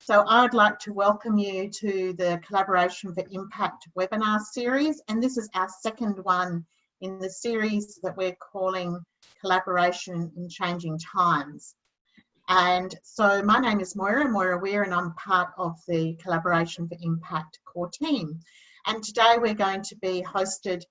So I'd like to welcome you to the Collaboration for Impact webinar series, and this is our second one in the series that we're calling Collaboration in Changing Times. And so my name is Moira Weir, and I'm part of the Collaboration for Impact core team. And today we're going to be hosted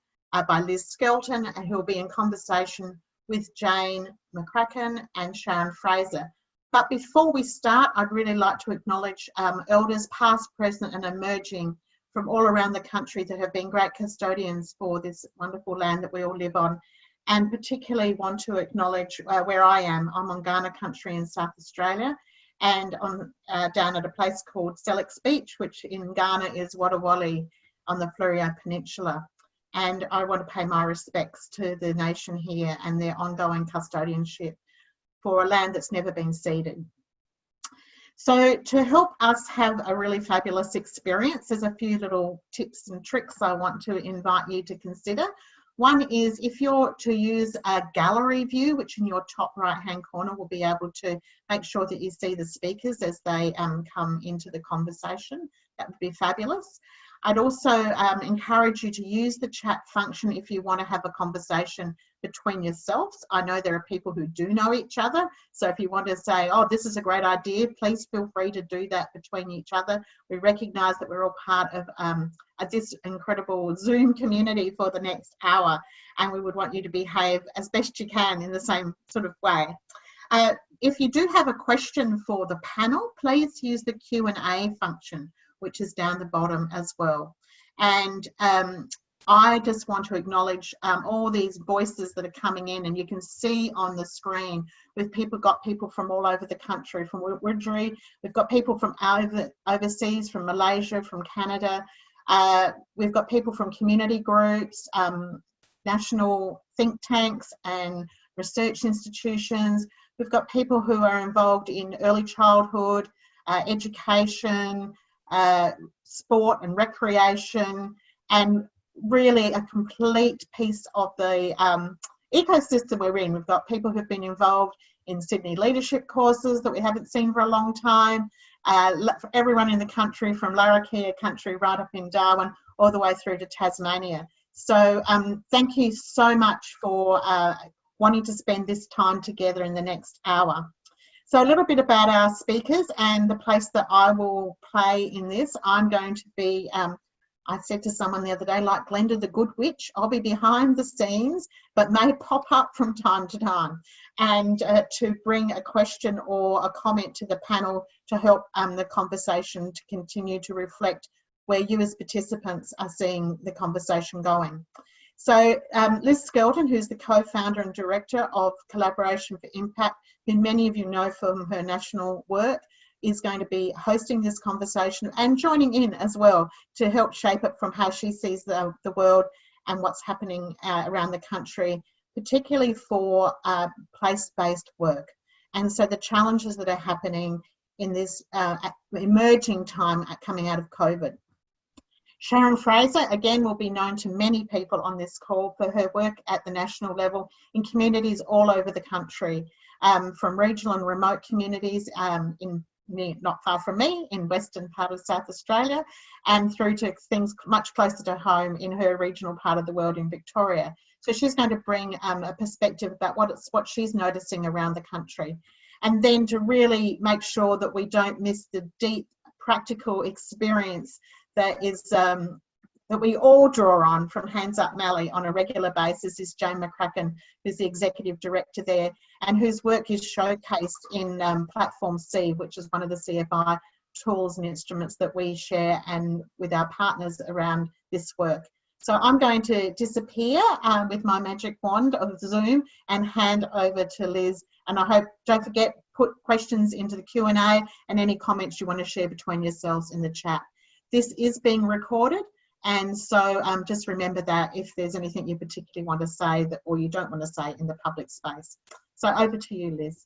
by Liz Skelton, who will be in conversation with Jane McCracken and Sharon Fraser. But before we start, I'd really like to acknowledge elders past, present and emerging from all around the country that have been great custodians for this wonderful land that we all live on, and particularly want to acknowledge where I am. I'm on Kaurna country in South Australia, and on down at a place called Selleck's Beach, which in Ghana is Wadawali on the Fleurieu Peninsula. And I want to pay my respects to the nation here and their ongoing custodianship for a land that's never been ceded. So to help us have a really fabulous experience, there's a few little tips and tricks I want to invite you to consider. One is if you're to use a gallery view, which in your top right hand corner will be able to make sure that you see the speakers as they come into the conversation. That would be fabulous. I'd also encourage you to use the chat function if you want to have a conversation between yourselves. I know there are people who do know each other, so if you want to say, oh, this is a great idea, please feel free to do that between each other. We recognise that we're all part of this incredible Zoom community for the next hour, and we would want you to behave as best you can in the same sort of way. If you do have a question for the panel, please use the Q&A function, which is down the bottom as well. And I just want to acknowledge all these voices that are coming in, and you can see on the screen we've got people from all over the country, from Wiradjuri, we've got people from overseas, from Malaysia, from Canada, we've got people from community groups, national think tanks and research institutions. We've got people who are involved in early childhood, education, sport and recreation, and really a complete piece of the ecosystem we're in. We've got people who've been involved in Sydney leadership courses that we haven't seen for a long time, for everyone in the country from Larrakia country right up in Darwin all the way through to Tasmania. So thank you so much for wanting to spend this time together in the next hour. So a little bit about our speakers and the place that I will play in this. I'm going to be, I said to someone the other day, like Glenda the Good Witch, I'll be behind the scenes, but may pop up from time to time, and to bring a question or a comment to the panel to help the conversation to continue to reflect where you as participants are seeing the conversation going. So Liz Skelton, who's the co-founder and director of Collaboration for Impact, who many of you know from her national work, is going to be hosting this conversation and joining in as well to help shape it from how she sees the world and what's happening around the country, particularly for place-based work. And so the challenges that are happening in this emerging time coming out of COVID. Sharon Fraser, again, will be known to many people on this call for her work at the national level in communities all over the country, from regional and remote communities not far from me in western part of South Australia, and through to things much closer to home in her regional part of the world in Victoria. So she's going to bring a perspective about what she's noticing around the country, and then to really make sure that we don't miss the deep practical experience that is that we all draw on from Hands Up Mallee on a regular basis is Jane McCracken, who's the executive director there, and whose work is showcased in Platform C, which is one of the CFI tools and instruments that we share and with our partners around this work. So I'm going to disappear with my magic wand of Zoom and hand over to Liz. And I hope, don't forget, put questions into the Q&A and any comments you want to share between yourselves in the chat. This is being recorded, and so just remember that if there's anything you particularly want to say or you don't want to say in the public space. So over to you, Liz.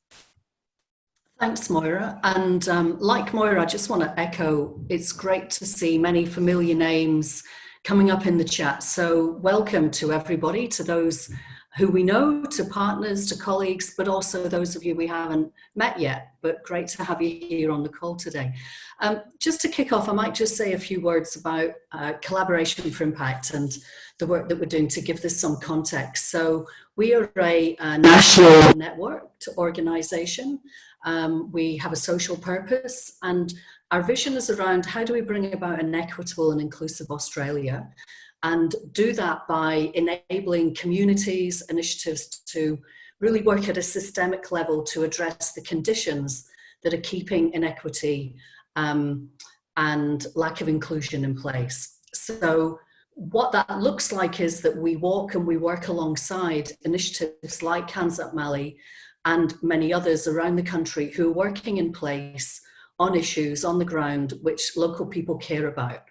Thanks, Moira. And like Moira, I just want to echo, it's great to see many familiar names coming up in the chat. So welcome to everybody, to those who we know, to partners, to colleagues, but also those of you we haven't met yet, but great to have you here on the call today. Just to kick off, I might just say a few words about Collaboration for Impact and the work that we're doing to give this some context. So we are a national networked organisation. We have a social purpose, and our vision is around how do we bring about an equitable and inclusive Australia, and do that by enabling communities, initiatives to really work at a systemic level to address the conditions that are keeping inequity and lack of inclusion in place. So what that looks like is that we walk and we work alongside initiatives like Hands Up Mali and many others around the country who are working in place on issues on the ground which local people care about,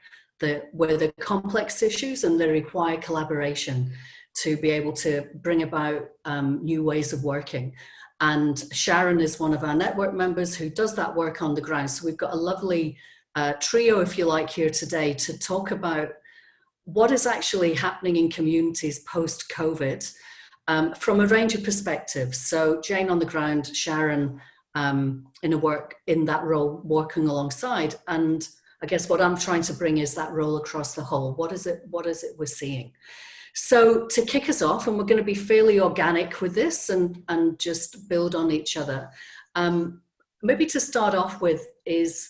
where they're complex issues and they require collaboration to be able to bring about new ways of working. And Sharon is one of our network members who does that work on the ground. So we've got a lovely trio, if you like, here today to talk about what is actually happening in communities post-COVID from a range of perspectives. So Jane on the ground, Sharon in that role working alongside, and I guess what I'm trying to bring is that role across the whole. What is it we're seeing? So to kick us off, and we're going to be fairly organic with this and just build on each other. Maybe to start off with is,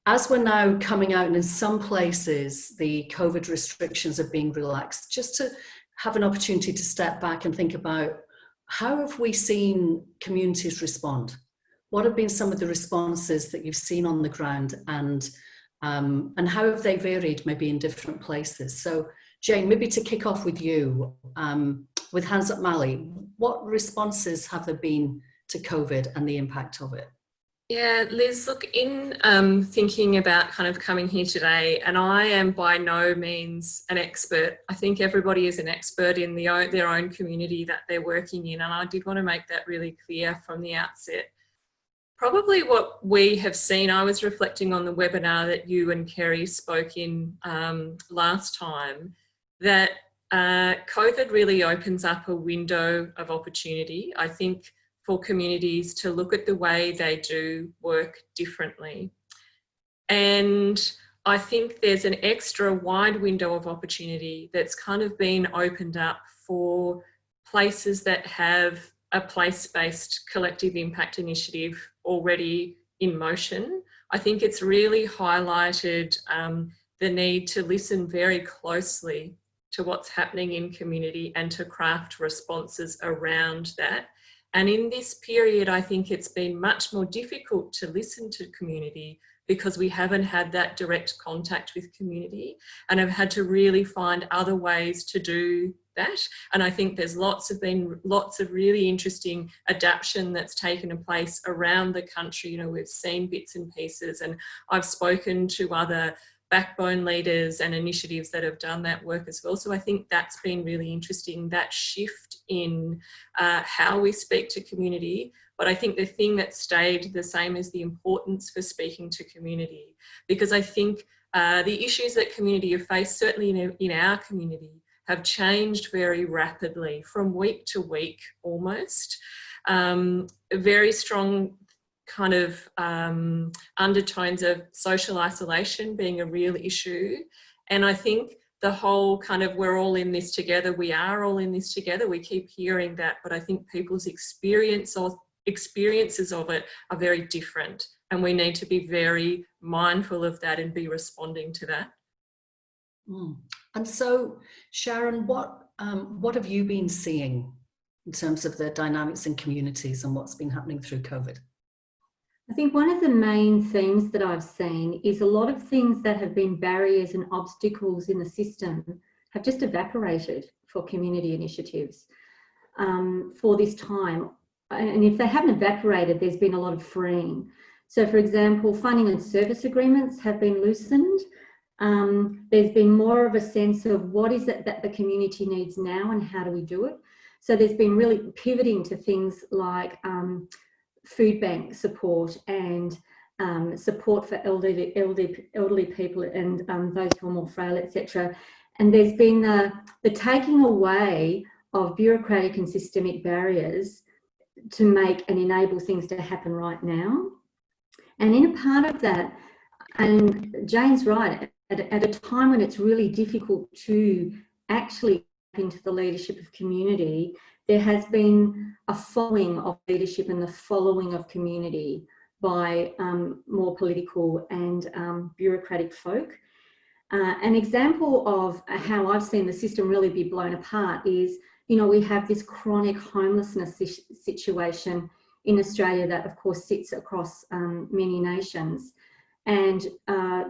as we're now coming out and in some places the COVID restrictions are being relaxed, just to have an opportunity to step back and think about how have we seen communities respond? What have been some of the responses that you've seen on the ground, and how have they varied maybe in different places? So Jane, maybe to kick off with you, with Hands Up Mali, what responses have there been to COVID and the impact of it? Yeah, Liz, look, in thinking about kind of coming here today, and I am by no means an expert. I think everybody is an expert in their own community that they're working in, and I did want to make that really clear from the outset. Probably what we have seen, I was reflecting on the webinar that you and Kerry spoke in last time, that COVID really opens up a window of opportunity, I think, for communities to look at the way they do work differently. And I think there's an extra wide window of opportunity that's kind of been opened up for places that have a place-based collective impact initiative already in motion. I think it's really highlighted the need to listen very closely to what's happening in community and to craft responses around that. And in this period, I think it's been much more difficult to listen to community because we haven't had that direct contact with community and have had to really find other ways to do that. And I think there's been lots of really interesting adaptation that's taken place around the country. You know, we've seen bits and pieces, and I've spoken to other backbone leaders and initiatives that have done that work as well. So I think that's been really interesting, that shift in how we speak to community. But I think the thing that stayed the same is the importance for speaking to community, because I think the issues that community have faced, certainly in our community, have changed very rapidly from week to week almost. Very strong kind of undertones of social isolation being a real issue. And I think the whole kind of we're all in this together, we are all in this together, we keep hearing that, but I think people's experiences of it are very different, and we need to be very mindful of that and be responding to that. And so, Sharon, what have you been seeing in terms of the dynamics in communities and what's been happening through COVID? I think one of the main themes that I've seen is a lot of things that have been barriers and obstacles in the system have just evaporated for community initiatives for this time. And if they haven't evaporated, there's been a lot of freeing. So, for example, funding and service agreements have been loosened. There's been more of a sense of what is it that the community needs now and how do we do it. So there's been really pivoting to things like food bank support and support for elderly people and those who are more frail, etc. And there's been the taking away of bureaucratic and systemic barriers to make and enable things to happen right now. And in a part of that, and Jane's right, at a time when it's really difficult to actually tap into the leadership of community, there has been a following of leadership and the following of community by more political and bureaucratic folk. An example of how I've seen the system really be blown apart is, we have this chronic homelessness situation in Australia that, of course, sits across many nations. And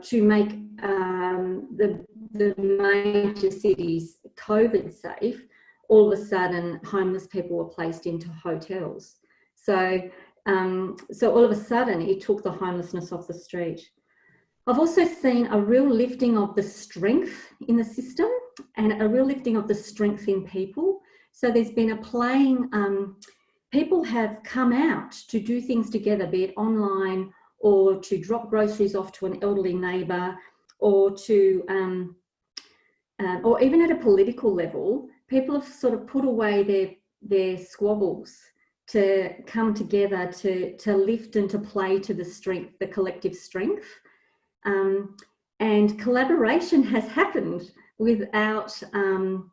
to make the major cities COVID safe, all of a sudden homeless people were placed into hotels. So all of a sudden it took the homelessness off the street. I've also seen a real lifting of the strength in the system and a real lifting of the strength in people. So there's been a playing, people have come out to do things together, be it online or to drop groceries off to an elderly neighbour, or to, or even at a political level, people have sort of put away their squabbles to come together to lift and to play to the strength, the collective strength. And collaboration has happened without, in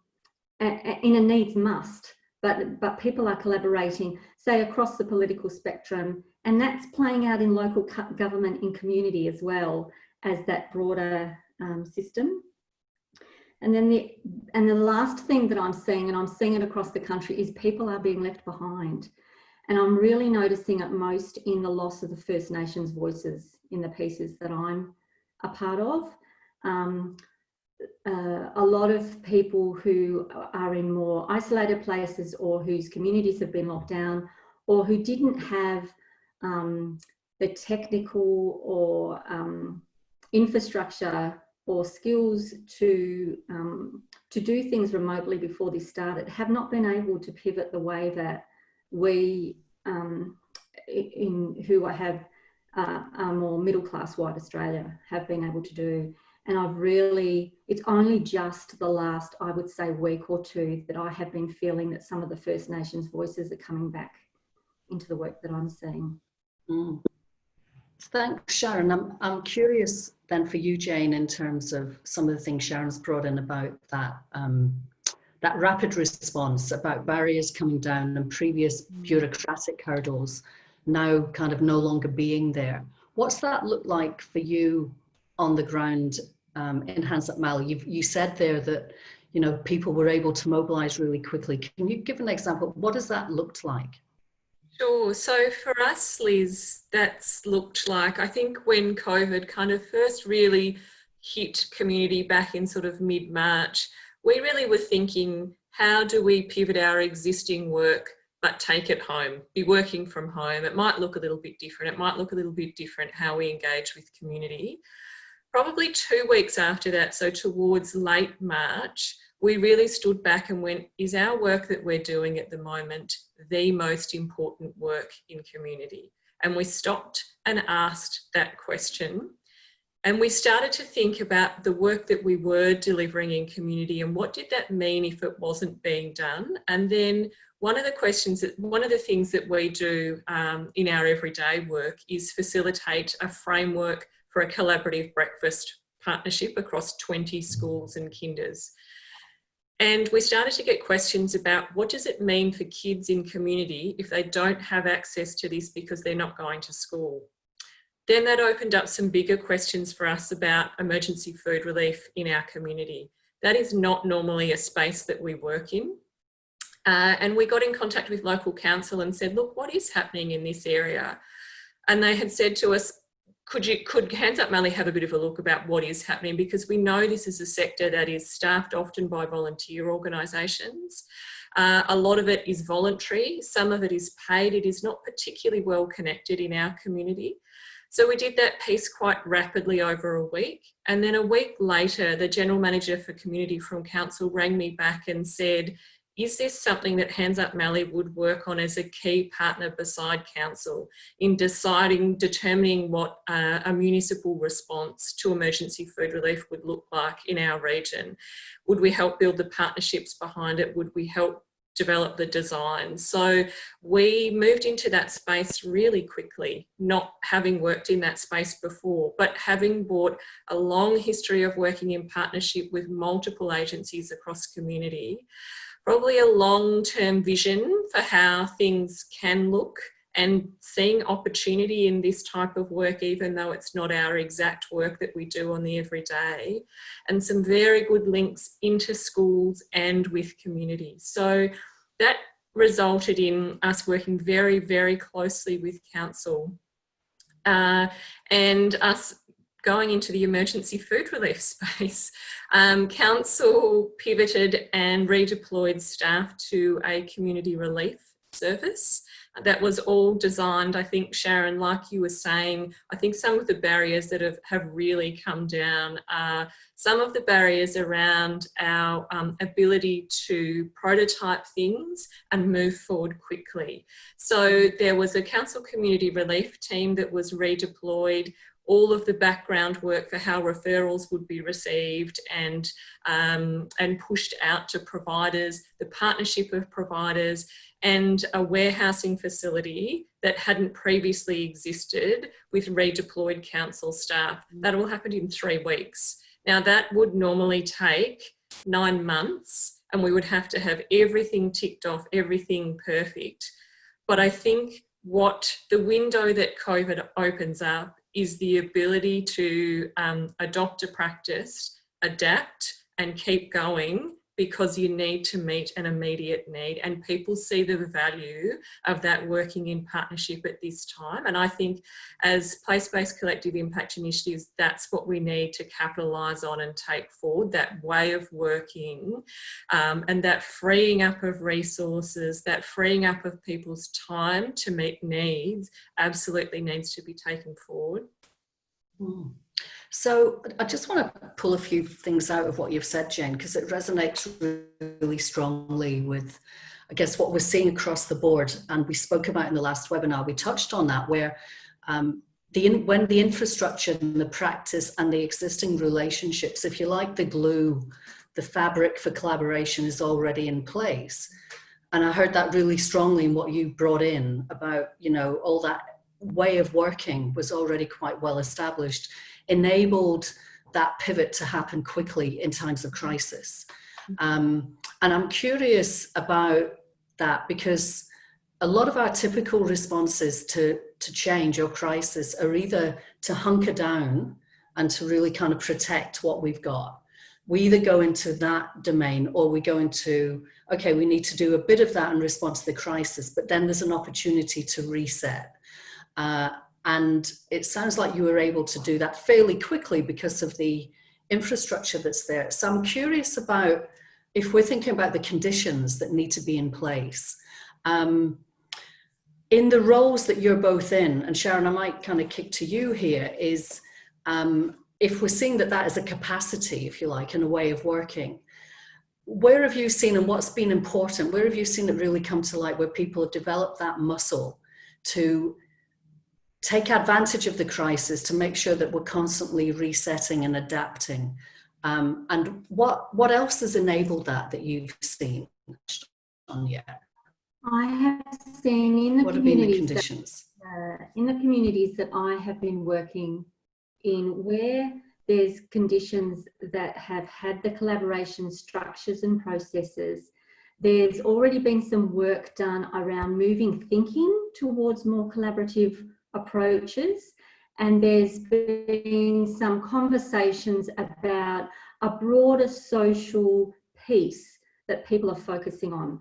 a needs must, but people are collaborating, say, across the political spectrum, and that's playing out in local government, in community as well as that broader system. And then the last thing that I'm seeing, and I'm seeing it across the country, is people are being left behind. And I'm really noticing it most in the loss of the First Nations voices in the pieces that I'm a part of. A lot of people who are in more isolated places, or whose communities have been locked down, or who didn't have the technical or infrastructure or skills to do things remotely before this started, have not been able to pivot the way that we who have a more middle class white Australia have been able to do. And it's only just the last, I would say, week or two that I have been feeling that some of the First Nations voices are coming back into the work that I'm seeing. Mm. Thanks, Sharon. I'm curious then for you, Jane, in terms of some of the things Sharon's brought in about that, that rapid response, about barriers coming down and previous bureaucratic hurdles now kind of no longer being there. What's that look like for you on the ground in Hansard Mallee? You said there that, people were able to mobilise really quickly. Can you give an example? What has that looked like? Sure. So for us, Liz, that's looked like, I think when COVID kind of first really hit community back in sort of mid-March, we really were thinking, how do we pivot our existing work but take it home, be working from home? It might look a little bit different. It might look a little bit different how we engage with community. Probably 2 weeks after that, so towards late March, we really stood back and went, is our work that we're doing at the moment the most important work in community? And we stopped and asked that question. And we started to think about the work that we were delivering in community and what did that mean if it wasn't being done? And then one of the things that we do in our everyday work is facilitate a framework for a collaborative breakfast partnership across 20 schools and kinders. And we started to get questions about what does it mean for kids in community if they don't have access to this because they're not going to school? Then that opened up some bigger questions for us about emergency food relief in our community. That is not normally a space that we work in. And we got in contact with local council and said, look, what is happening in this area? And they had said to us, could Hansard Mallee have a bit of a look about what is happening? Because we know this is a sector that is staffed often by volunteer organisations. A lot of it is voluntary. Some of it is paid. It is not particularly well connected in our community. So we did that piece quite rapidly over a week. And then a week later, the General Manager for Community from Council rang me back and said, is this something that Hansard Mallee would work on as a key partner beside Council in determining what a municipal response to emergency food relief would look like in our region? Would we help build the partnerships behind it? Would we help develop the design. So we moved into that space really quickly, not having worked in that space before, but having brought a long history of working in partnership with multiple agencies across community, probably a long-term vision for how things can look, and seeing opportunity in this type of work, even though it's not our exact work that we do on the everyday, and some very good links into schools and with community. So that resulted in us working very, very closely with council and us going into the emergency food relief space. Council pivoted and redeployed staff to a community relief service. That was all designed, I think, Sharon, like you were saying, I think some of the barriers that have really come down are some of the barriers around our ability to prototype things and move forward quickly. So there was a council community relief team that was redeployed. All of the background work for how referrals would be received and pushed out to providers, the partnership of providers, and a warehousing facility that hadn't previously existed with redeployed council staff. That all happened in 3 weeks. Now that would normally take 9 months, and we would have to have everything ticked off, everything perfect. But I think what the window that COVID opens up is the ability to adopt a practice, adapt and keep going, because you need to meet an immediate need, and people see the value of that working in partnership at this time. And I think as place-based collective impact initiatives, that's what we need to capitalise on and take forward, that way of working, and that freeing up of resources, that freeing up of people's time to meet needs absolutely needs to be taken forward. So I just want to pull a few things out of what you've said, Jane, because it resonates really strongly with, I guess, what we're seeing across the board. And we spoke about in the last webinar, we touched on that, where when the infrastructure and the practice and the existing relationships, if you like, the glue, the fabric for collaboration is already in place. And I heard that really strongly in what you brought in about, you know, all that way of working was already quite well established, enabled that pivot to happen quickly in times of crisis. And I'm curious about that, because a lot of our typical responses to change or crisis are either to hunker down and to really kind of protect what we've got. We either go into that domain, or we go into, okay, we need to do a bit of that in response to the crisis, but then there's an opportunity to reset. And it sounds like you were able to do that fairly quickly because of the infrastructure that's there. So I'm curious about, if we're thinking about the conditions that need to be in place, in the roles that you're both in, and Sharon, I might kind of kick to you here, is if we're seeing that is a capacity, if you like, and a way of working, where have you seen, and what's been important, where have you seen it really come to light, where people have developed that muscle to take advantage of the crisis, to make sure that we're constantly resetting and adapting? And what else has enabled that you've seen on yet? I have seen in the what have been the communities conditions? in the communities that I have been working in, where there's conditions that have had the collaboration structures and processes, there's already been some work done around moving thinking towards more collaborative approaches, and there's been some conversations about a broader social piece that people are focusing on.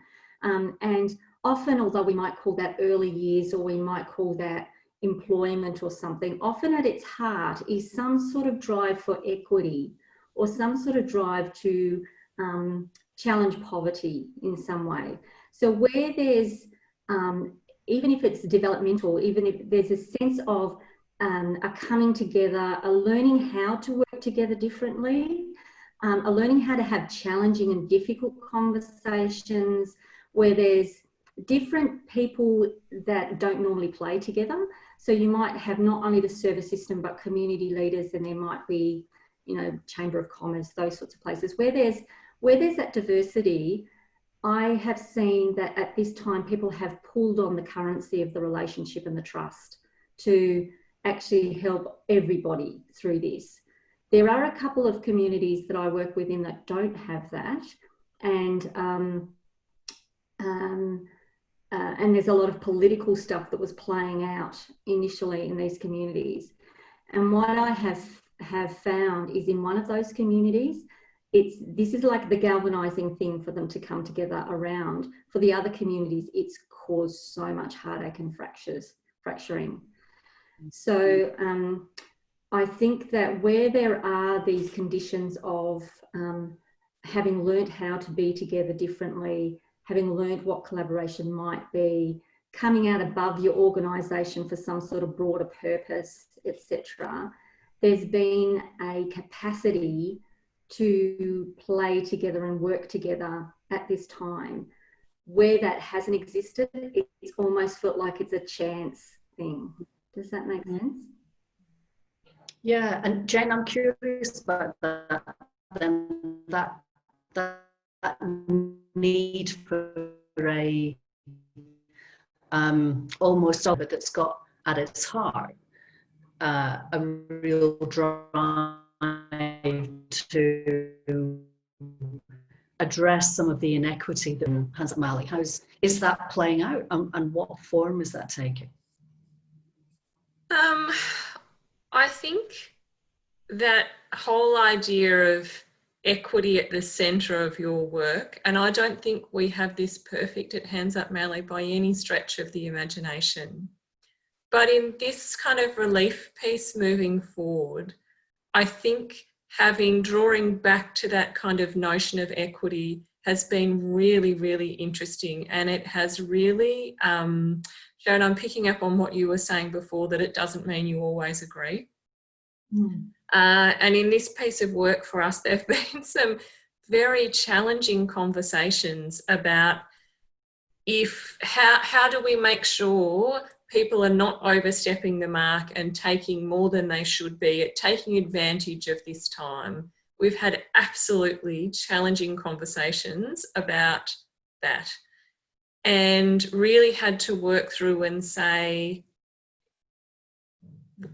And often, although we might call that early years, or we might call that employment or something, often at its heart is some sort of drive for equity, or some sort of drive to challenge poverty in some way. So where there's even if it's developmental, even if there's a sense of a coming together, a learning how to work together differently, a learning how to have challenging and difficult conversations, where there's different people that don't normally play together. So you might have not only the service system, but community leaders, and there might be, you know, Chamber of Commerce, those sorts of places. Where there's that diversity, I have seen that at this time, people have pulled on the currency of the relationship and the trust to actually help everybody through this. There are a couple of communities that I work within that don't have that, and there's a lot of political stuff that was playing out initially in these communities. And what I have found is in one of those communities, this is like the galvanizing thing for them to come together around. For the other communities, it's caused so much heartache and fracturing. So I think that where there are these conditions of having learnt how to be together differently, having learnt what collaboration might be, coming out above your organisation for some sort of broader purpose, etc., there's been a capacity to play together and work together at this time. Where that hasn't existed, it's almost felt like it's a chance thing. Does that make sense? Yeah, and Jane, I'm curious about that. Then that need for a almost of it that's got at its heart a real drive to address some of the inequity that has at Mali. Is that playing out, and what form is that taking? I think that whole idea of equity at the centre of your work, and I don't think we have this perfect at Hands Up Mali by any stretch of the imagination. But in this kind of relief piece moving forward, I think drawing back to that kind of notion of equity has been really, really interesting. And it has really, Sharon, I'm picking up on what you were saying before, that it doesn't mean you always agree. And in this piece of work for us, there have been some very challenging conversations about how do we make sure people are not overstepping the mark and taking more than they should be at taking advantage of this time. We've had absolutely challenging conversations about that, and really had to work through and say,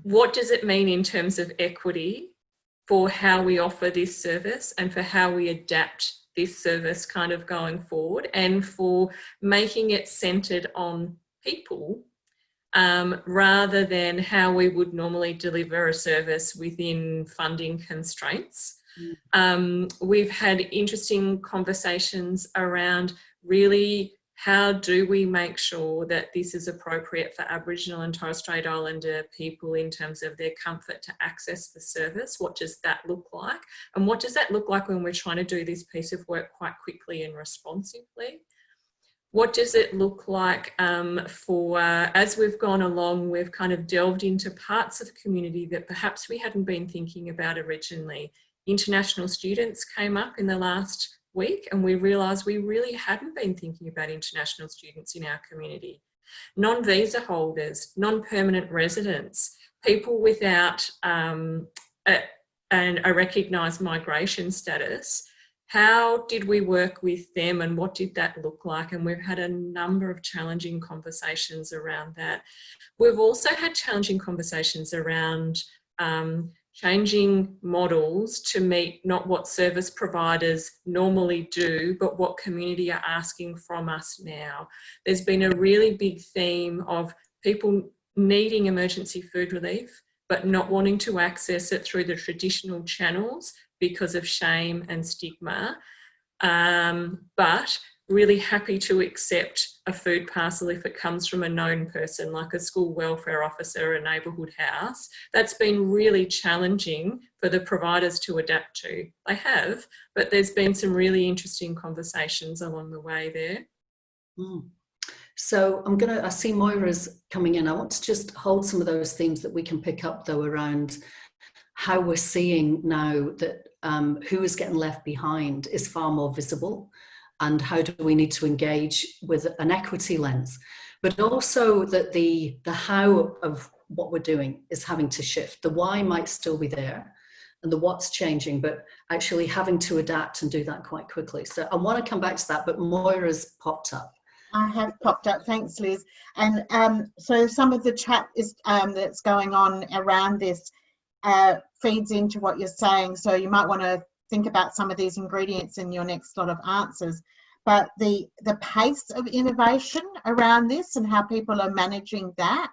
what does it mean in terms of equity for how we offer this service and for how we adapt this service kind of going forward, and for making it centred on people rather than how we would normally deliver a service within funding constraints. We've had interesting conversations around really how do we make sure that this is appropriate for Aboriginal and Torres Strait Islander people in terms of their comfort to access the service? What does that look like? And what does that look like when we're trying to do this piece of work quite quickly and responsively? What does it look like as we've gone along, we've kind of delved into parts of the community that perhaps we hadn't been thinking about originally. International students came up in the last week, and we realised we really hadn't been thinking about international students in our community. Non-visa holders, non-permanent residents, people without a recognised migration status. How did we work with them, and what did that look like? And we've had a number of challenging conversations around that. We've also had challenging conversations around changing models to meet not what service providers normally do, but what community are asking from us now. There's been a really big theme of people needing emergency food relief, but not wanting to access it through the traditional channels because of shame and stigma, but really happy to accept a food parcel if it comes from a known person, like a school welfare officer, a neighbourhood house. That's been really challenging for the providers to adapt to. They have, but there's been some really interesting conversations along the way there. So I see Moira's coming in. I want to just hold some of those themes that we can pick up though around how we're seeing now that who is getting left behind is far more visible, and how do we need to engage with an equity lens, but also that the how of what we're doing is having to shift. The why might still be there, and the what's changing, but actually having to adapt and do that quite quickly. So I want to come back to that, but Moira's popped up. I have popped up, thanks Liz. And so some of the chat is that's going on around this feeds into what you're saying, so you might want to think about some of these ingredients in your next lot of answers. But the pace of innovation around this and how people are managing that,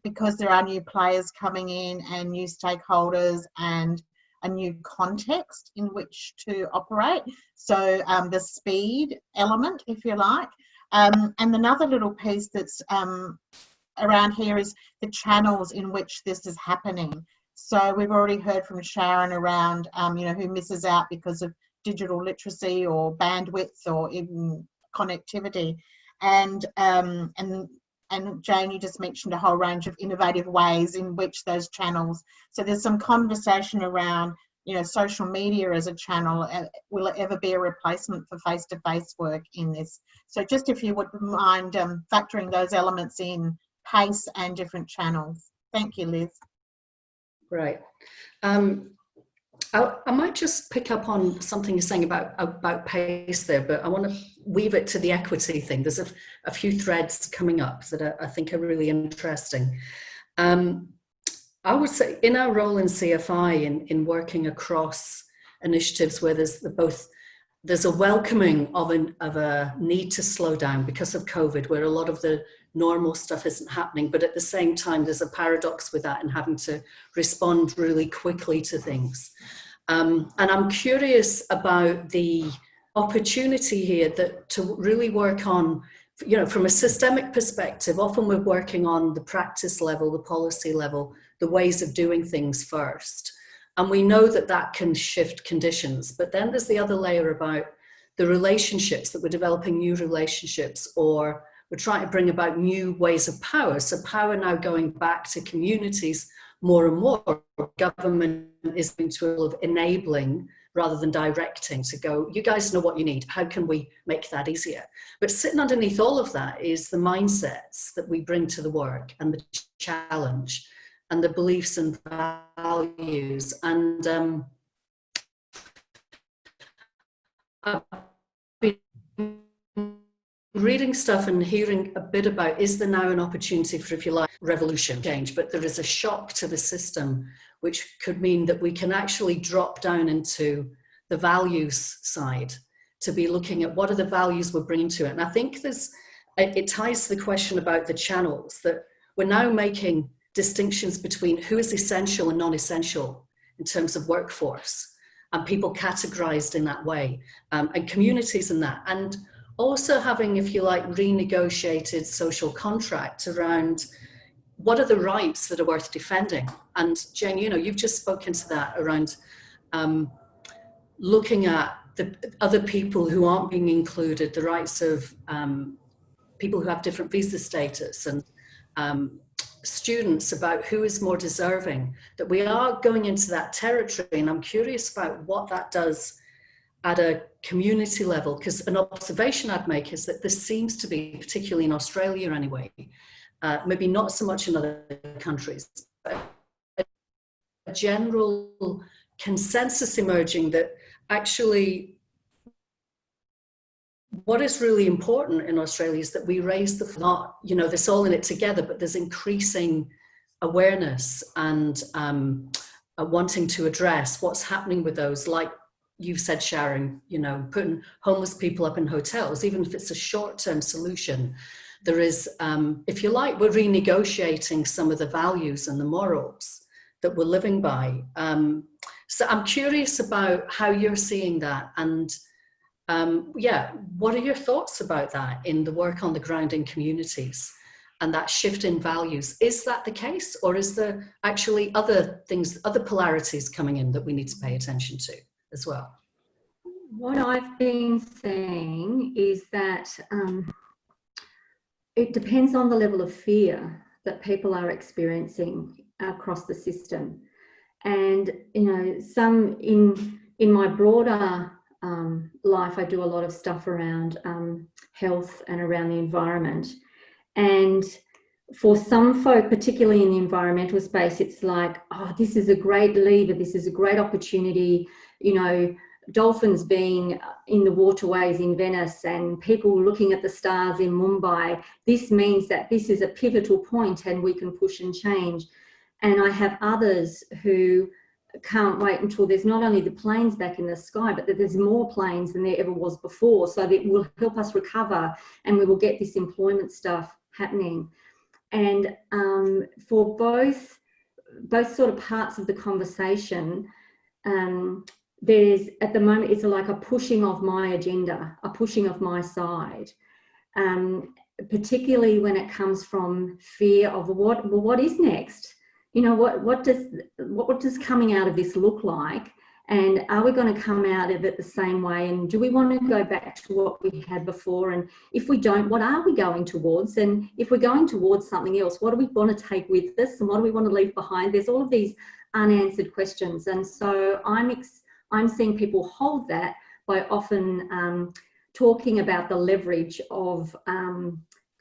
because there are new players coming in and new stakeholders and a new context in which to operate. So the speed element, if you like. And another little piece that's around here is the channels in which this is happening. So we've already heard from Sharon around, you know, who misses out because of digital literacy or bandwidth or even connectivity. And Jane, you just mentioned a whole range of innovative ways in which those channels. So there's some conversation around, you know, social media as a channel. Will it ever be a replacement for face-to-face work in this? So just if you would mind factoring those elements in, pace and different channels. Thank you, Liz. Right. I might just pick up on something you're saying about pace there, but I want to weave it to the equity thing. There's a few threads coming up that I think are really interesting. I would say in our role in CFI, in working across initiatives where there's a welcoming of a need to slow down because of COVID, where a lot of the normal stuff isn't happening, but at the same time there's a paradox with that and having to respond really quickly to things. And I'm curious about the opportunity here to really work on, you know, from a systemic perspective. Often we're working on the practice level, the policy level, the ways of doing things first. And we know that can shift conditions. But then there's the other layer about the relationships, that we're developing new relationships, or we're trying to bring about new ways of power. So power now going back to communities more and more. Government is going to a level of enabling rather than directing, to go, you guys know what you need, how can we make that easier? But sitting underneath all of that is the mindsets that we bring to the work, and the challenge, and the beliefs and values. And I've been reading stuff and hearing a bit about, is there now an opportunity for, if you like, revolution, change? But there is a shock to the system, which could mean that we can actually drop down into the values side, to be looking at what are the values we're bringing to it. And I think it ties to the question about the channels, that we're now making distinctions between who is essential and non-essential in terms of workforce, and people categorized in that way, and communities in that. And also having, if you like, renegotiated social contract around what are the rights that are worth defending. And Jane, you know, you've just spoken to that around looking at the other people who aren't being included, the rights of people who have different visa status, and students, about who is more deserving, that we are going into that territory. And I'm curious about what that does at a community level, because an observation I'd make is that this seems to be, particularly in Australia anyway, maybe not so much in other countries, but a general consensus emerging that actually what is really important in Australia is that we raise not, you know, this all in it together, but there's increasing awareness and wanting to address what's happening with those, like you've said, Sharon, you know, putting homeless people up in hotels, even if it's a short-term solution. There is, if you like, we're renegotiating some of the values and the morals that we're living by. So I'm curious about how you're seeing that, and yeah, what are your thoughts about that in the work on the ground in communities and that shift in values? Is that the case, or is there actually other things, other polarities coming in that we need to pay attention to as well? What I've been saying is that it depends on the level of fear that people are experiencing across the system. And, you know, some in my broader life, I do a lot of stuff around health and around the environment. And for some folk, particularly in the environmental space, it's like, oh, this is a great lever, this is a great opportunity, you know, dolphins being in the waterways in Venice and people looking at the stars in Mumbai. This means that this is a pivotal point and we can push and change. And I have others who can't wait until there's not only the planes back in the sky, but that there's more planes than there ever was before. So that will help us recover and we will get this employment stuff happening. And for both sort of parts of the conversation, there's, at the moment, it's like a pushing of my agenda, a pushing of my side, particularly when it comes from fear of what is next? You know, what does coming out of this look like? And are we going to come out of it the same way? And do we want to go back to what we had before? And if we don't, what are we going towards? And if we're going towards something else, what do we want to take with us? And what do we want to leave behind? There's all of these unanswered questions. And so I'm seeing people hold that by often talking about the leverage of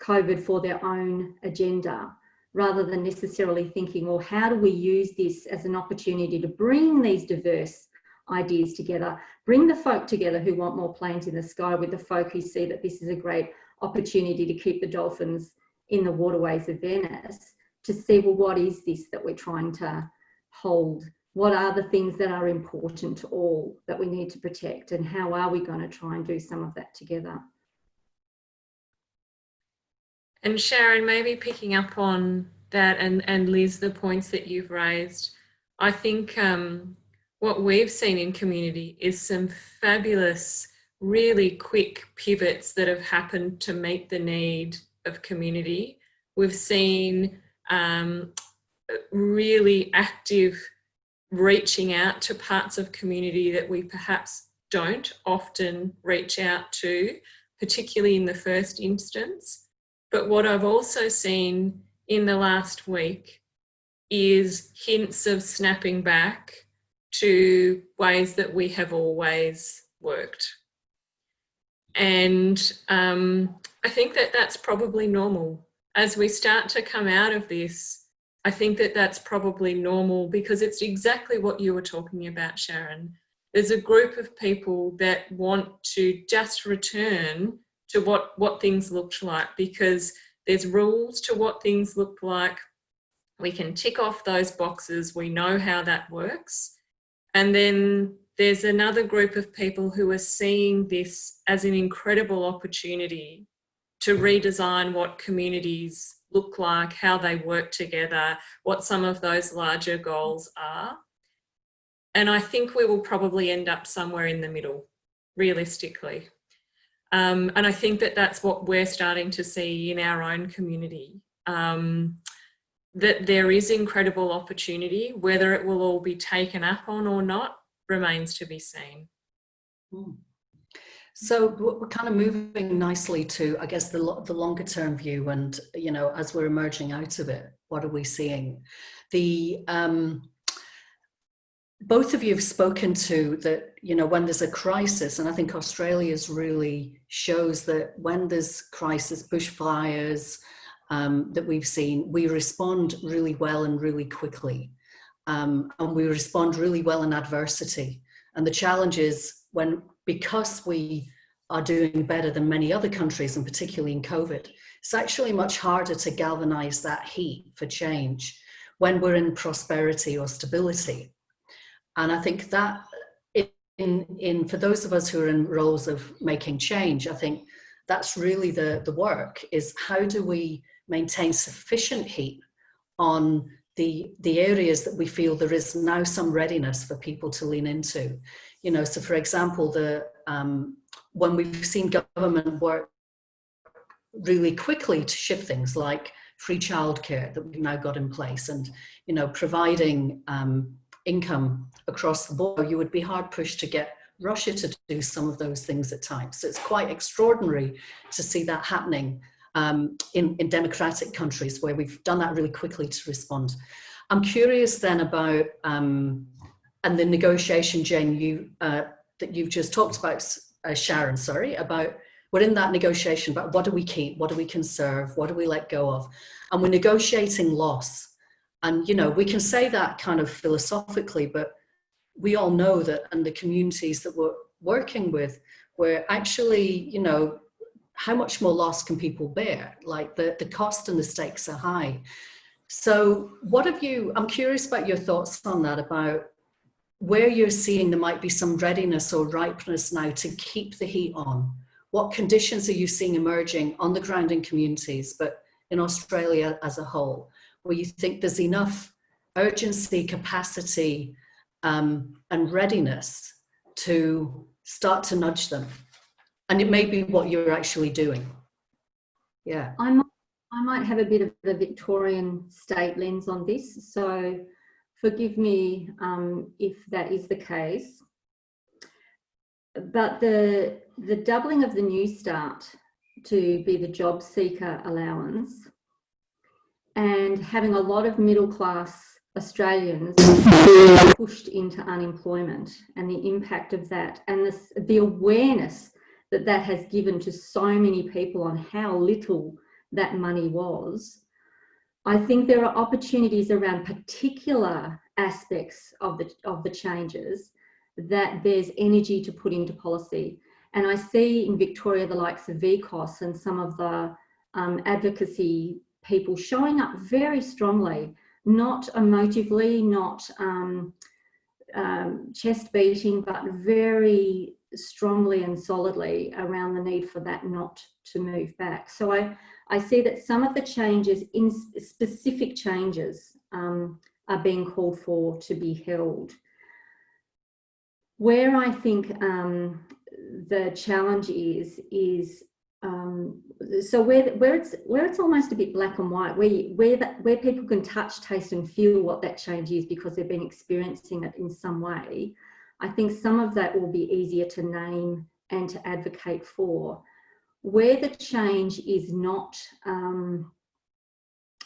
COVID for their own agenda, rather than necessarily thinking, well, how do we use this as an opportunity to bring these diverse ideas together, bring the folk together who want more planes in the sky with the folk who see that this is a great opportunity to keep the dolphins in the waterways of Venice, to see, well, what is this that we're trying to hold? What are the things that are important to all that we need to protect? And how are we going to try and do some of that together? And Sharon, maybe picking up on that, and Liz, the points that you've raised, I think what we've seen in community is some fabulous, really quick pivots that have happened to meet the need of community. We've seen really active reaching out to parts of community that we perhaps don't often reach out to, particularly in the first instance. But what I've also seen in the last week is hints of snapping back to ways that we have always worked. And I think that that's probably normal. As we start to come out of this, I think that that's probably normal, because it's exactly what you were talking about, Sharon. There's a group of people that want to just return to what things looked like, because there's rules to what things look like. We can tick off those boxes. We know how that works. And then there's another group of people who are seeing this as an incredible opportunity to redesign what communities look like, how they work together, what some of those larger goals are. And I think we will probably end up somewhere in the middle, realistically. And I think that that's what we're starting to see in our own community, that there is incredible opportunity. Whether it will all be taken up on or not remains to be seen. So we're kind of moving nicely to, I guess, the longer term view, and, you know, as we're emerging out of it, what are we seeing? Both of you have spoken to that, you know, when there's a crisis, and I think Australia's really shows that when there's crisis, bushfires that we've seen, we respond really well and really quickly. And we respond really well in adversity. And the challenge is because we are doing better than many other countries, and particularly in COVID, it's actually much harder to galvanize that heat for change when we're in prosperity or stability. And I think that for those of us who are in roles of making change, I think that's really the work, is how do we maintain sufficient heat on the areas that we feel there is now some readiness for people to lean into. You know, so for example, when we've seen government work really quickly to shift things like free childcare that we've now got in place, and, you know, providing income across the board, you would be hard pushed to get Russia to do some of those things at times. So it's quite extraordinary to see that happening in democratic countries where we've done that really quickly to respond. I'm curious then about, and the negotiation, Jane, that you've just talked about, Sharon, sorry, about we're in that negotiation about what do we keep, what do we conserve, what do we let go of, and we're negotiating loss. And you know, we can say that kind of philosophically, but we all know that in the communities that we're working with, we're actually, you know, how much more loss can people bear? Like the cost and the stakes are high. So what have you, I'm curious about your thoughts on that, about where you're seeing there might be some readiness or ripeness now to keep the heat on. What conditions are you seeing emerging on the ground in communities, but in Australia as a whole, where you think there's enough urgency, capacity, and readiness to start to nudge them? And it may be what you're actually doing. Yeah. I might have a bit of a Victorian state lens on this, so forgive me if that is the case. But the doubling of the New Start to be the job seeker allowance, and having a lot of middle class Australians pushed into unemployment, and the impact of that, and the awareness that that has given to so many people on how little that money was. I think there are opportunities around particular aspects of the changes that there's energy to put into policy. And I see in Victoria the likes of VCOS and some of the advocacy people showing up very strongly, not emotively, not chest beating, but very strongly and solidly around the need for that not to move back. So I see that some of the changes, in specific changes, are being called for to be held. Where I think the challenge is so where it's almost a bit black and white, where people can touch, taste and feel what that change is because they've been experiencing it in some way. I think some of that will be easier to name and to advocate for. Where the change is not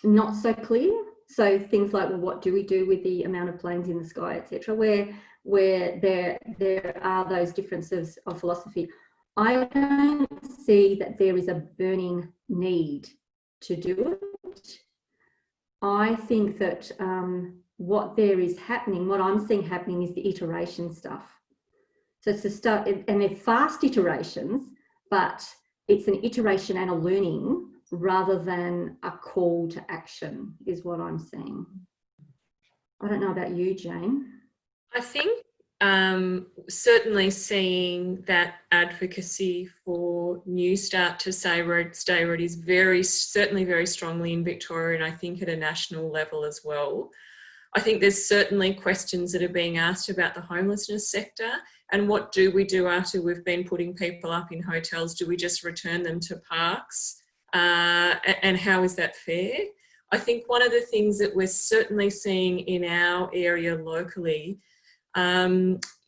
so clear, so things like, well, what do we do with the amount of planes in the sky, etc., where there are those differences of philosophy, I don't see that there is a burning need to do it. I think that what there is happening, what I'm seeing happening, is the iteration stuff. So it's a start, and they're fast iterations, but it's an iteration and a learning rather than a call to action, is what I'm seeing. I don't know about you, Jane. I think certainly seeing that advocacy for New Start to Stay Red is certainly very strongly in Victoria, and I think at a national level as well. I think there's certainly questions that are being asked about the homelessness sector and what do we do after we've been putting people up in hotels? Do we just return them to parks? And how is that fair? I think one of the things that we're certainly seeing in our area locally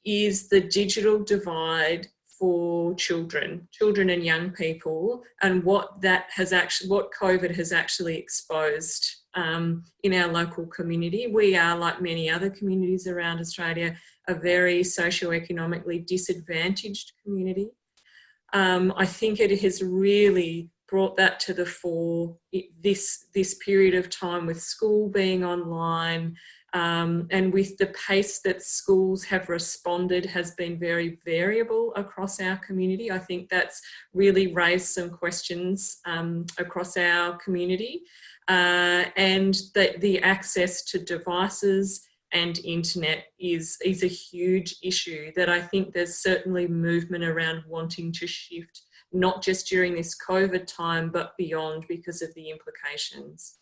is the digital divide for children and young people, and what COVID has actually exposed in our local community. We are, like many other communities around Australia, a very socioeconomically disadvantaged community. I think it has really brought that to the fore this period of time, with school being online, and with the pace that schools have responded has been very variable across our community. I think that's really raised some questions across our community, and the access to devices and internet is a huge issue that I think there's certainly movement around wanting to shift, not just during this COVID time, but beyond, because of the implications.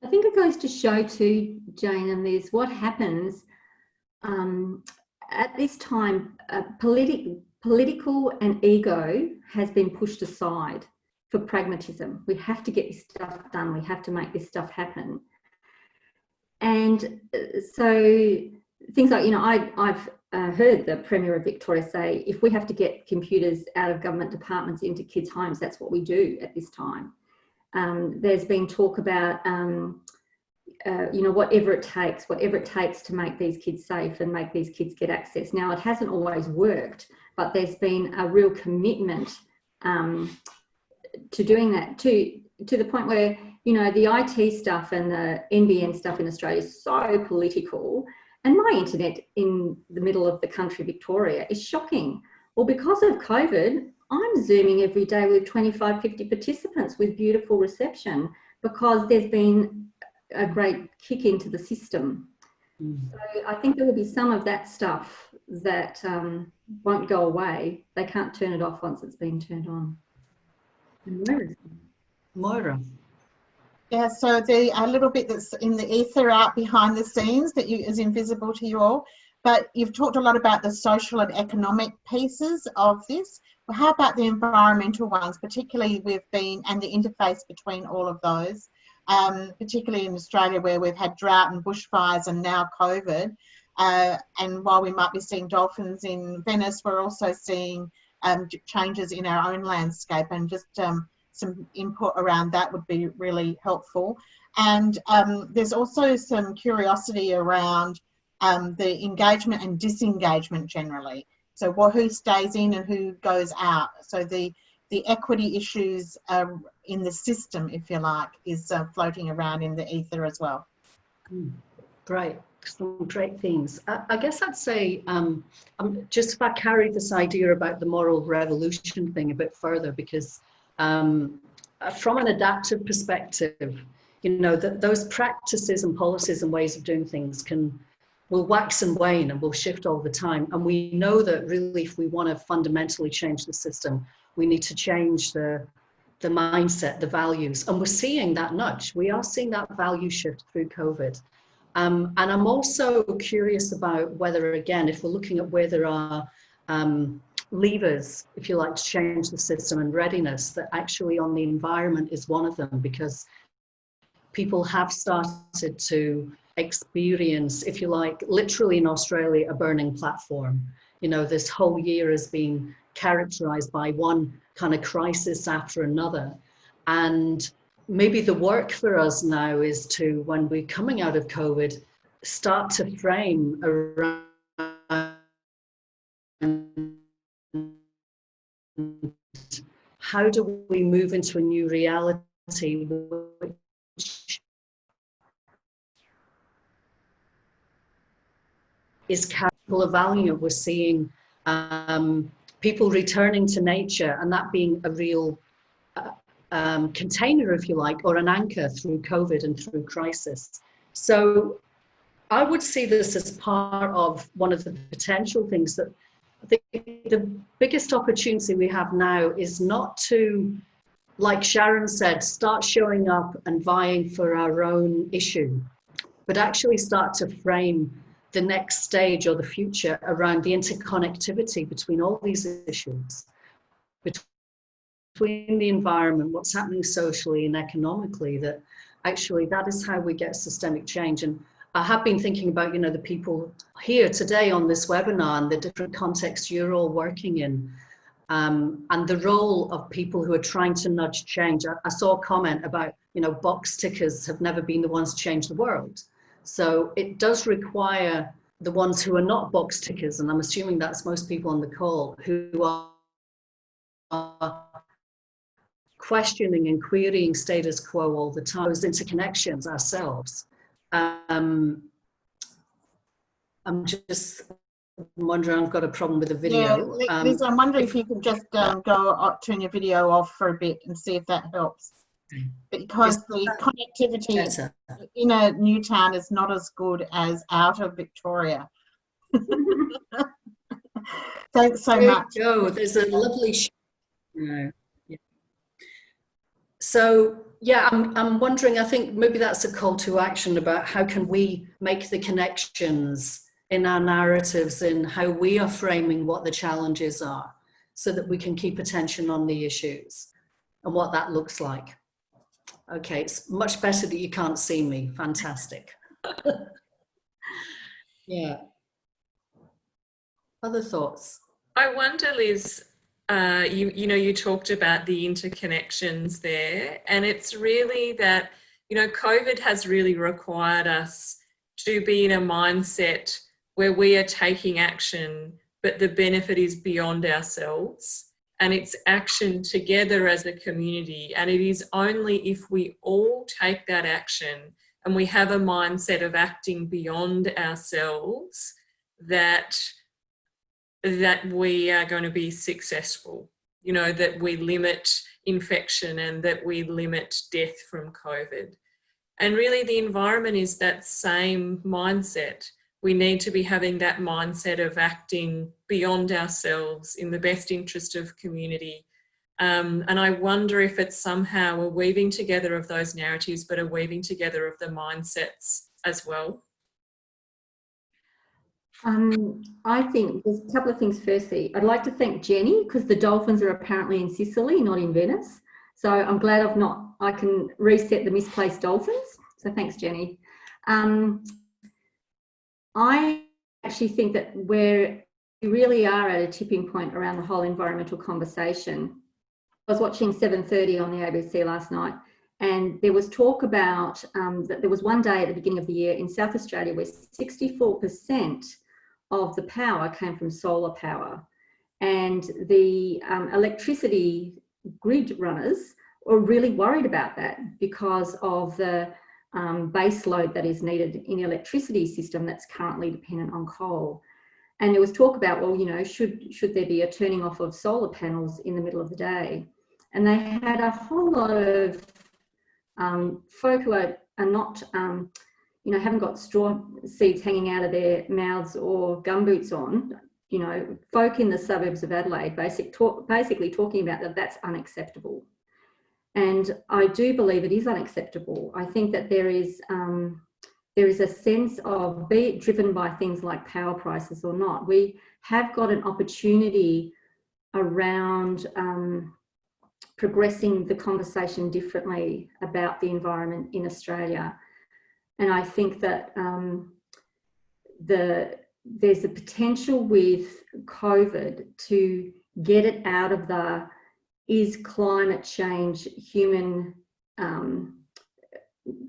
I think it goes to show too, Jane, and there's what happens at this time. Political and ego has been pushed aside for pragmatism. We have to get this stuff done. We have to make this stuff happen. And so things like, I've heard the Premier of Victoria say, if we have to get computers out of government departments into kids' homes, that's what we do at this time. There's been talk about, whatever it takes to make these kids safe and make these kids get access. Now, it hasn't always worked, but there's been a real commitment to doing that, to the point where, you know, the IT stuff and the NBN stuff in Australia is so political, and my internet in the middle of the country, Victoria, is shocking. Well, because of COVID, I'm Zooming every day with 25, 50 participants with beautiful reception, because there's been a great kick into the system. So I think there will be some of that stuff that won't go away. They can't turn it off once it's been turned on. Moira. Yeah, so a little bit that's in the ether out behind the scenes that is invisible to you all, but you've talked a lot about the social and economic pieces of this. Well, how about the environmental ones, particularly and the interface between all of those, particularly in Australia where we've had drought and bushfires and now COVID. And while we might be seeing dolphins in Venice, we're also seeing changes in our own landscape, and just some input around that would be really helpful. And there's also some curiosity around the engagement and disengagement generally. So who stays in and who goes out. So the equity issues in the system, if you like, is floating around in the ether as well. Great, some great themes. I guess I'd say, just if I carry this idea about the moral revolution thing a bit further, because from an adaptive perspective, you know, those practices and policies and ways of doing things will wax and wane and will shift all the time. And we know that really, if we want to fundamentally change the system, we need to change the mindset, the values. And we're seeing that nudge. We are seeing that value shift through COVID. And I'm also curious about whether, again, if we're looking at where there are levers, if you like, to change the system and readiness, that actually on the environment is one of them, because people have started to experience, if you like, literally in Australia, a burning platform. You know, this whole year has been characterized by one kind of crisis after another. And maybe the work for us now is to, when we're coming out of COVID, start to frame around how do we move into a new reality which is capable of value. We're seeing people returning to nature, and that being a real container, if you like, or an anchor through COVID and through crisis. So I would see this as part of one of the potential things that I think the biggest opportunity we have now is not to, like Sharon said, start showing up and vying for our own issue, but actually start to frame the next stage or the future around the interconnectivity between all these issues, between the environment, what's happening socially and economically, that actually that is how we get systemic change. And I have been thinking about, you know, the people here today on this webinar and the different contexts you're all working in, and the role of people who are trying to nudge change. I saw a comment about, you know, box tickers have never been the ones to change the world. So it does require the ones who are not box tickers, and I'm assuming that's most people on the call, who are questioning and querying status quo all the time, those interconnections ourselves. I'm just wondering, I've got a problem with the video. Yeah, Liz, I'm wondering if you could just turn your video off for a bit and see if that helps. Because the connectivity in a new town is not as good as out of Victoria. Thanks so much. Go. There's a lovely yeah. So yeah, I'm wondering, I think maybe that's a call to action about how can we make the connections in our narratives, in how we are framing what the challenges are, so that we can keep attention on the issues and what that looks like. Okay, it's much better that you can't see me. Fantastic. Yeah. Other thoughts? I wonder, Liz, you know, you talked about the interconnections there, and it's really that, you know, COVID has really required us to be in a mindset where we are taking action but the benefit is beyond ourselves. And it's action together as a community. And it is only if we all take that action and we have a mindset of acting beyond ourselves that we are going to be successful. You know, that we limit infection and that we limit death from COVID. And really the environment is that same mindset. We need to be having that mindset of acting beyond ourselves in the best interest of community. And I wonder if it's somehow a weaving together of those narratives, but a weaving together of the mindsets as well. I think there's a couple of things. Firstly, I'd like to thank Jenny, because the dolphins are apparently in Sicily, not in Venice. So I'm glad I can reset the misplaced dolphins. So thanks, Jenny. I actually think that we really are at a tipping point around the whole environmental conversation. I was watching 7:30 on the ABC last night, and there was talk about that there was one day at the beginning of the year in South Australia where 64% of the power came from solar power, and the electricity grid runners were really worried about that because of the base load that is needed in the electricity system that's currently dependent on coal. And there was talk about, well, you know, should there be a turning off of solar panels in the middle of the day? And they had a whole lot of folk who are not, you know, haven't got straw seeds hanging out of their mouths or gumboots on, you know, folk in the suburbs of Adelaide basically talking about that that's unacceptable. And I do believe it is unacceptable. I think that there is a sense of, be it driven by things like power prices or not, we have got an opportunity around progressing the conversation differently about the environment in Australia. And I think that there's a potential with COVID to get it out of the, is climate change human,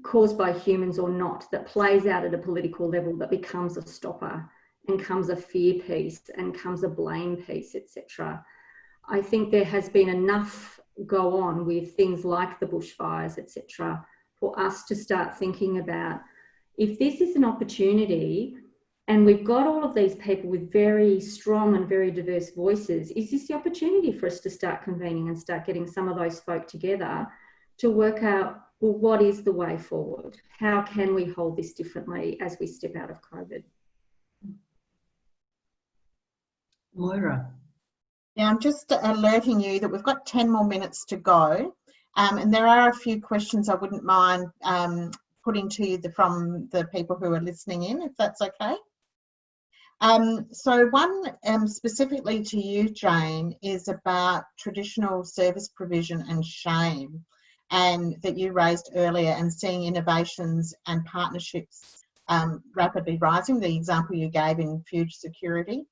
caused by humans or not, that plays out at a political level, that becomes a stopper and comes a fear piece and comes a blame piece, etc. I think there has been enough go on with things like the bushfires, etc., for us to start thinking about, if this is an opportunity and we've got all of these people with very strong and very diverse voices, is this the opportunity for us to start convening and start getting some of those folk together to work out, well, what is the way forward? How can we hold this differently as we step out of COVID? Moira. Yeah, I'm just alerting you that we've got 10 more minutes to go. And there are a few questions I wouldn't mind putting to you from the people who are listening in, if that's okay. So one specifically to you, Jane, is about traditional service provision and shame, and that you raised earlier, and seeing innovations and partnerships rapidly rising, the example you gave in food security.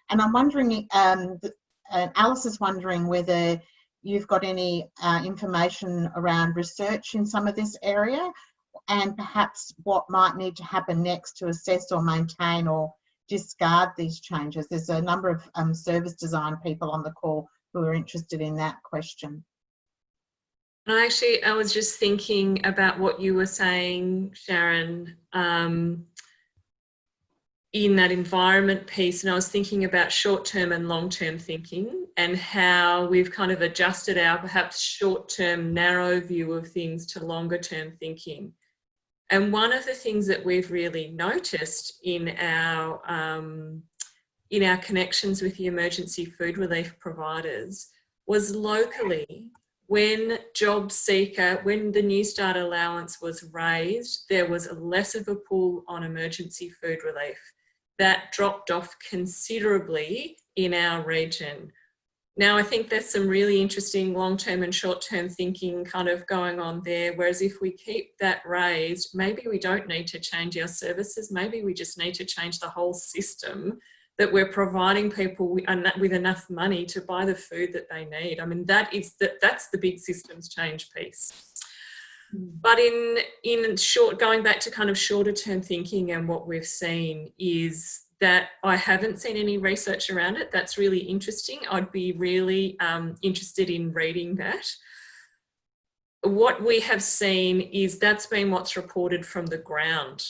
And I'm wondering, Alice is wondering whether you've got any information around research in some of this area, and perhaps what might need to happen next to assess or maintain or discard these changes. There's a number of service design people on the call who are interested in that question. I was just thinking about what you were saying, Sharon, in that environment piece, and I was thinking about short-term and long-term thinking, and how we've kind of adjusted our perhaps short-term narrow view of things to longer-term thinking. And one of the things that we've really noticed in our connections with the emergency food relief providers was locally, when when the New Start allowance was raised, there was less of a pull on emergency food relief. That dropped off considerably in our region. Now, I think there's some really interesting long-term and short-term thinking kind of going on there, whereas if we keep that raised, maybe we don't need to change our services, maybe we just need to change the whole system, that we're providing people with enough money to buy the food that they need. I mean, that's the big systems change piece. But in short, going back to kind of shorter term thinking, and what we've seen is that I haven't seen any research around it. That's really interesting. I'd be really interested in reading that. What we have seen is that's been what's reported from the ground.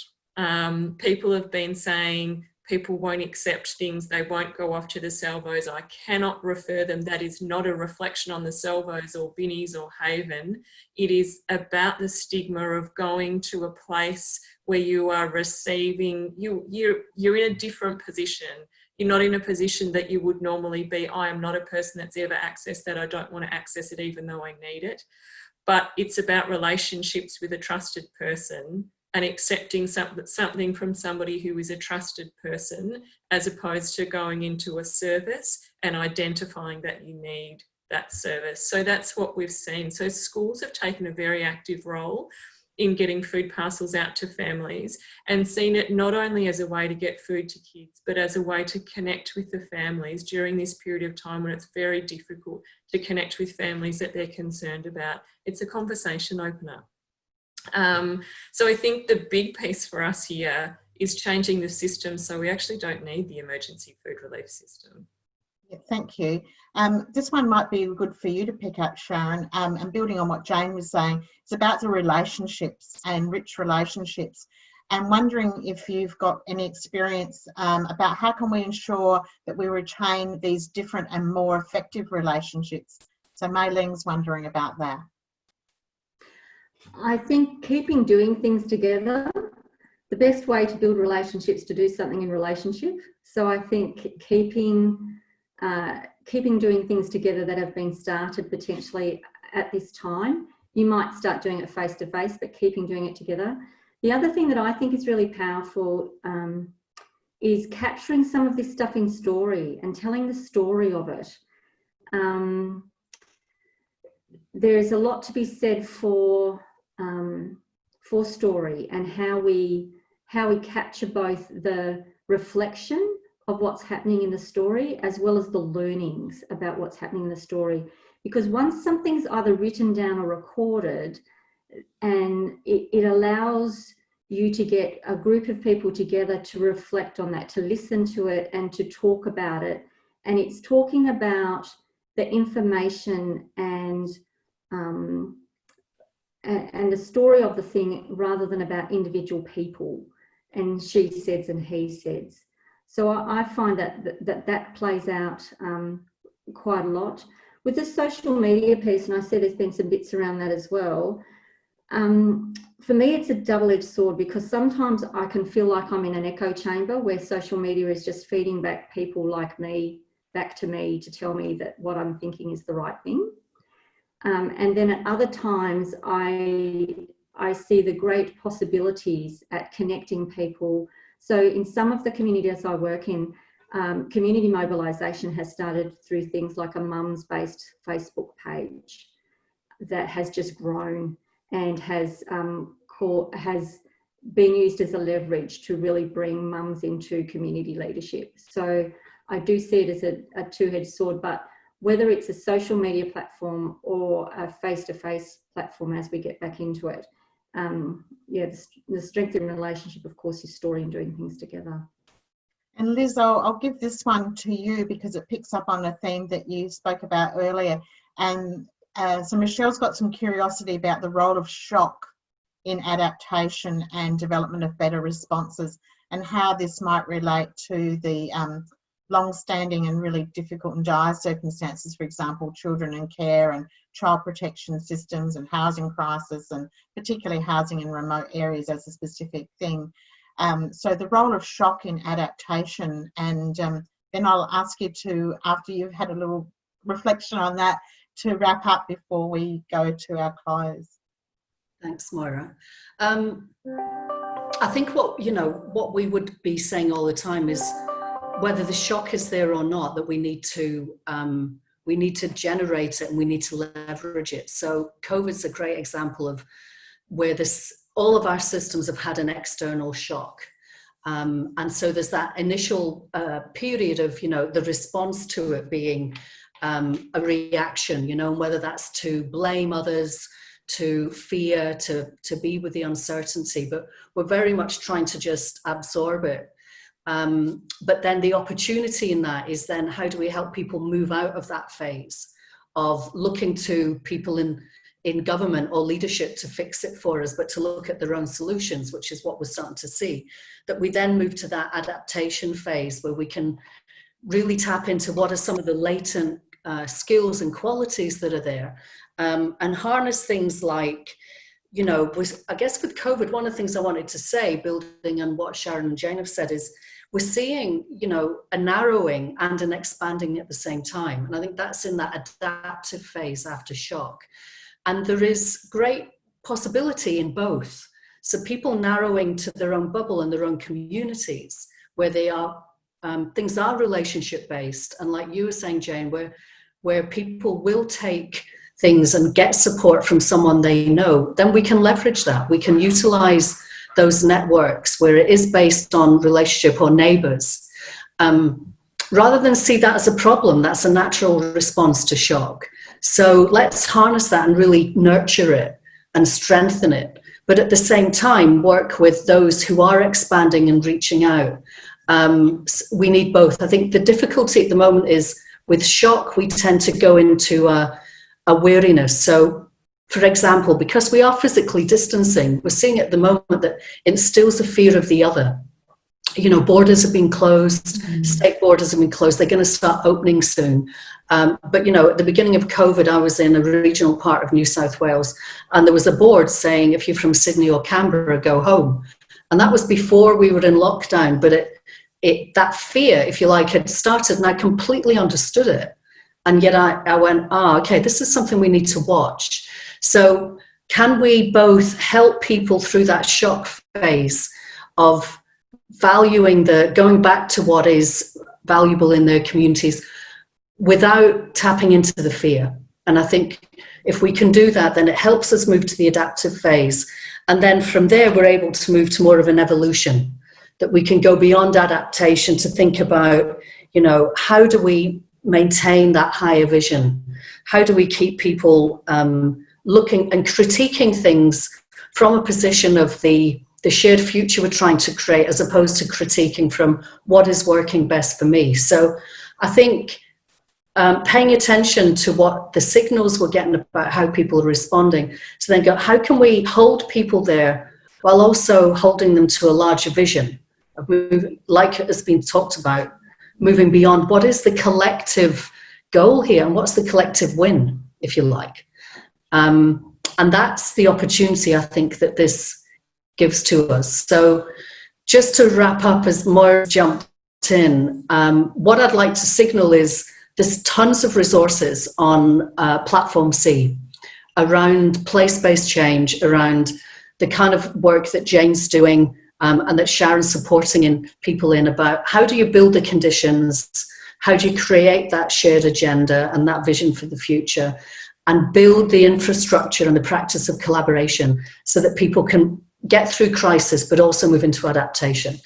People have been saying people won't accept things, they won't go off to the salvos, I cannot refer them. That is not a reflection on the salvos or Binnies or Haven. It is about the stigma of going to a place where you are receiving, you're in a different position. You're not in a position that you would normally be. I am not a person that's ever accessed that. I don't want to access it even though I need it. But it's about relationships with a trusted person and accepting something from somebody who is a trusted person, as opposed to going into a service and identifying that you need that service. So that's what we've seen. So schools have taken a very active role in getting food parcels out to families and seen it not only as a way to get food to kids, but as a way to connect with the families during this period of time when it's very difficult to connect with families that they're concerned about. It's a conversation opener. So I think the big piece for us here is changing the system so we actually don't need the emergency food relief system. Yeah, thank you. This one might be good for you to pick up, Sharon, and building on what Jane was saying, it's about the relationships and rich relationships, and wondering if you've got any experience about how can we ensure that we retain these different and more effective relationships. So Mayleen's wondering about that. I think keeping doing things together, the best way to build relationships to do something in relationship. So I think keeping doing things together that have been started potentially at this time. You might start doing it face to face, but keeping doing it together. The other thing that I think is really powerful is capturing some of this stuff in story and telling the story of it. There's a lot to be said for story and how we capture both the reflection of what's happening in the story as well as the learnings about what's happening in the story. Because once something's either written down or recorded, and it allows you to get a group of people together to reflect on that, to listen to it and to talk about it. And it's talking about the information and the story of the thing rather than about individual people and she says and he says. So I find that plays out quite a lot. With the social media piece, and I said there's been some bits around that as well, for me it's a double-edged sword, because sometimes I can feel like I'm in an echo chamber where social media is just feeding back people like me, back to me to tell me that what I'm thinking is the right thing. And then at other times I see the great possibilities at connecting people. So in some of the communities I work in, community mobilisation has started through things like a mums-based Facebook page that has just grown and has been used as a leverage to really bring mums into community leadership. So I do see it as a two-edged sword, but whether it's a social media platform or a face-to-face platform as we get back into it, the strength in relationship, of course, is story and doing things together. And Liz, I'll give this one to you because it picks up on a theme that you spoke about earlier. And so Michelle's got some curiosity about the role of shock in adaptation and development of better responses, and how this might relate to the long-standing and really difficult and dire circumstances, for example, children in care and child protection systems and housing crisis, and particularly housing in remote areas as a specific thing. So the role of shock in adaptation, and then I'll ask you to, after you've had a little reflection on that, to wrap up before we go to our close. Thanks, Moira. I think what we would be saying all the time is, whether the shock is there or not, that we need to generate it and we need to leverage it. So COVID's a great example of where all of our systems have had an external shock. And so there's that initial period of, the response to it being a reaction, whether that's to blame others, to fear, to be with the uncertainty, but we're very much trying to just absorb it. But then the opportunity in that is then how do we help people move out of that phase of looking to people in government or leadership to fix it for us, but to look at their own solutions, which is what we're starting to see. That we then move to that adaptation phase where we can really tap into what are some of the latent skills and qualities that are there, and harness things like, you know, I guess with COVID, one of the things I wanted to say, building on what Sharon and Jane have said, is we're seeing, you know, a narrowing and an expanding at the same time. And I think that's in that adaptive phase after shock. And there is great possibility in both. So people narrowing to their own bubble and their own communities where they are, things are relationship based. And like you were saying, Jane, where people will take things and get support from someone they know, then we can leverage that. We can utilize those networks where it is based on relationship or neighbors. Rather than see that as a problem, that's a natural response to shock. So let's harness that and really nurture it and strengthen it. But at the same time, work with those who are expanding and reaching out. We need both. I think the difficulty at the moment is with shock, we tend to go into a weariness. So, for example, because we are physically distancing, we're seeing at the moment that it instills a fear of the other. You know, borders have been closed, state borders have been closed, they're going to start opening soon. But, you know, at the beginning of COVID, I was in a regional part of New South Wales, and there was a board saying, if you're from Sydney or Canberra, go home. And that was before we were in lockdown, but that fear, if you like, had started, and I completely understood it. And yet I went, okay, this is something we need to watch. So can we both help people through that shock phase of valuing going back to what is valuable in their communities without tapping into the fear? And I think if we can do that, then it helps us move to the adaptive phase. And then from there, we're able to move to more of an evolution, that we can go beyond adaptation to think about, you know, how do we maintain that higher vision? How do we keep people looking and critiquing things from a position of the shared future we're trying to create, as opposed to critiquing from what is working best for me? So I think paying attention to what the signals we're getting about how people are responding, to then go, how can we hold people there while also holding them to a larger vision of moving, like has been talked about, moving beyond what is the collective goal here and what's the collective win, if you like. And that's the opportunity I think that this gives to us. So just to wrap up, as more jumped in, what I'd like to signal is there's tons of resources on Platform C around place-based change, around the kind of work that Jane's doing, and that Sharon's supporting people in about how do you build the conditions, how do you create that shared agenda and that vision for the future, and build the infrastructure and the practice of collaboration so that people can get through crisis but also move into adaptation.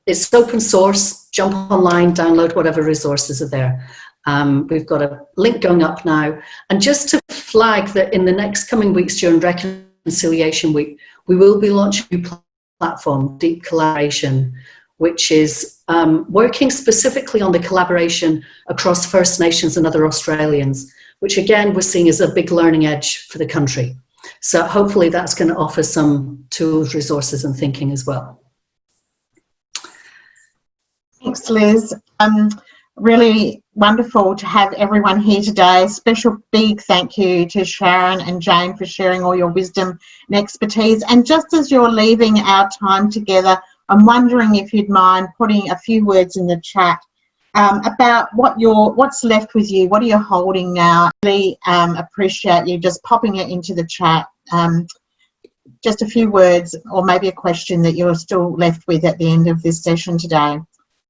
It's open source, jump online, download whatever resources are there. We've got a link going up now. And just to flag that in the next coming weeks during Reconciliation Week, we will be launching a new platform, Deep Collaboration, which is working specifically on the collaboration across First Nations and other Australians, which again we're seeing as a big learning edge for the country. So hopefully that's going to offer some tools, resources and thinking as well. Thanks, Liz. Really wonderful to have everyone here today. Special big thank you to Sharon and Jane for sharing all your wisdom and expertise. And just as you're leaving our time together, I'm wondering if you'd mind putting a few words in the chat about what's left with you. What are you holding now? Really appreciate you just popping it into the chat. Just a few words or maybe a question that you're still left with at the end of this session today.